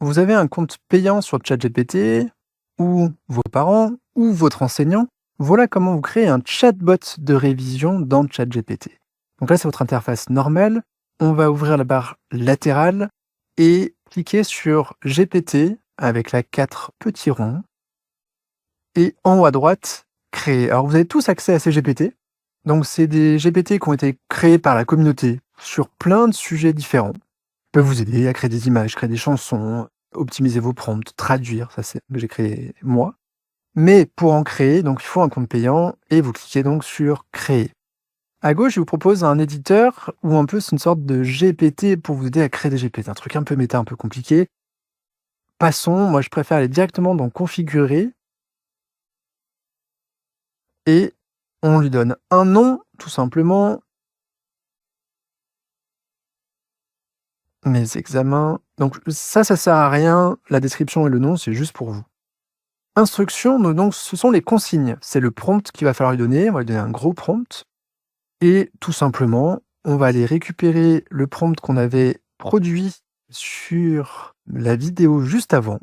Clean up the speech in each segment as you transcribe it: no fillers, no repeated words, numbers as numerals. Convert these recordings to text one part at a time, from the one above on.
Vous avez un compte payant sur ChatGPT, ou vos parents, ou votre enseignant. Voilà comment vous créez un chatbot de révision dans ChatGPT. Donc là, c'est votre interface normale. On va ouvrir la barre latérale et cliquer sur GPT avec la 4 petits ronds. Et en haut à droite, créer. Alors vous avez tous accès à ces GPT. Donc c'est des GPT qui ont été créés par la communauté sur plein de sujets différents. Ils peuvent vous aider à créer des images, créer des chansons, optimiser vos prompts, traduire, ça c'est ce que j'ai créé moi. Mais pour en créer, donc il faut un compte payant et vous cliquez donc sur créer. À gauche, je vous propose un éditeur ou un peu c'est une sorte de GPT pour vous aider à créer des GPT, un truc un peu méta, un peu compliqué. Passons, moi je préfère aller directement dans configurer et on lui donne un nom, tout simplement. Mes examens. Donc ça sert à rien. La description et le nom, c'est juste pour vous. Instructions, donc ce sont les consignes. C'est le prompt qu'il va falloir lui donner. On va lui donner un gros prompt. Et tout simplement, on va aller récupérer le prompt qu'on avait produit sur la vidéo juste avant.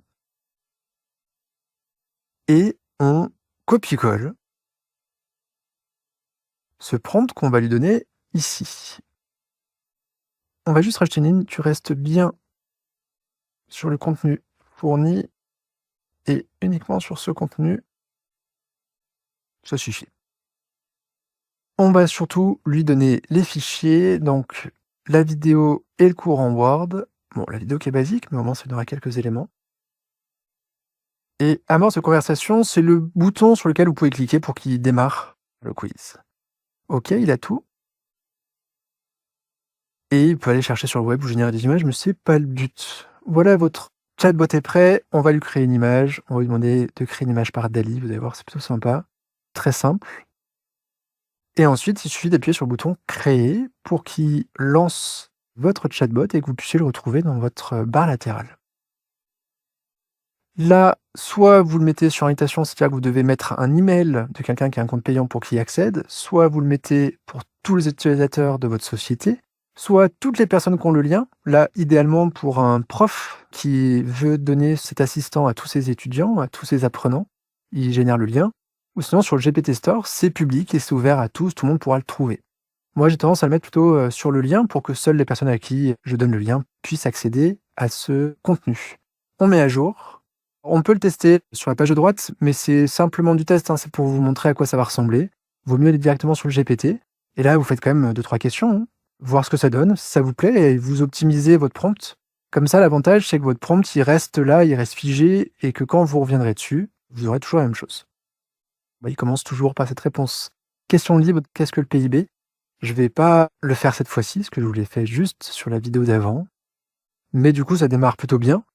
Et on copie-colle ce prompt qu'on va lui donner ici. On va juste rajouter une ligne. Tu restes bien sur le contenu fourni et uniquement sur ce contenu. Ça suffit. On va surtout lui donner les fichiers, donc la vidéo et le cours en Word. Bon, la vidéo qui est basique, mais au moins ça donnera quelques éléments. Et amorce de conversation, c'est le bouton sur lequel vous pouvez cliquer pour qu'il démarre le quiz. Ok, il a tout. Et il peut aller chercher sur le web ou générer des images, mais c'est pas le but. Voilà, votre chatbot est prêt. On va lui créer une image. On va lui demander de créer une image par DALL-E. Vous allez voir, c'est plutôt sympa. Très simple. Et ensuite, il suffit d'appuyer sur le bouton créer pour qu'il lance votre chatbot et que vous puissiez le retrouver dans votre barre latérale. Là, soit vous le mettez sur invitation, c'est-à-dire que vous devez mettre un email de quelqu'un qui a un compte payant pour qu'il y accède, soit vous le mettez pour tous les utilisateurs de votre société, soit toutes les personnes qui ont le lien. Là, idéalement pour un prof qui veut donner cet assistant à tous ses étudiants, à tous ses apprenants, il génère le lien. Ou sinon, sur le GPT Store, c'est public et c'est ouvert à tous, tout le monde pourra le trouver. Moi, j'ai tendance à le mettre plutôt sur le lien pour que seules les personnes à qui je donne le lien puissent accéder à ce contenu. On met à jour. On peut le tester sur la page de droite, mais c'est simplement du test, c'est pour vous montrer à quoi ça va ressembler. Vaut mieux aller directement sur le GPT. Et là, vous faites quand même 2-3 questions, voir ce que ça donne, si ça vous plaît, et vous optimisez votre prompt. Comme ça, l'avantage, c'est que votre prompt, il reste là, il reste figé, et que quand vous reviendrez dessus, vous aurez toujours la même chose. Il commence toujours par cette réponse. Question libre, qu'est-ce que le PIB? Je vais pas le faire cette fois-ci, parce que je vous l'ai fait juste sur la vidéo d'avant. Mais du coup, ça démarre plutôt bien.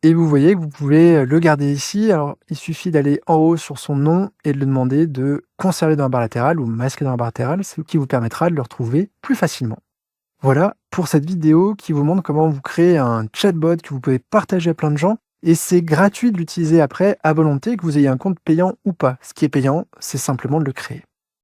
Et vous voyez que vous pouvez le garder ici. Alors, il suffit d'aller en haut sur son nom et de le demander de conserver dans la barre latérale ou masquer dans la barre latérale, ce qui vous permettra de le retrouver plus facilement. Voilà pour cette vidéo qui vous montre comment vous créez un chatbot que vous pouvez partager à plein de gens. Et c'est gratuit de l'utiliser après à volonté, que vous ayez un compte payant ou pas. Ce qui est payant, c'est simplement de le créer.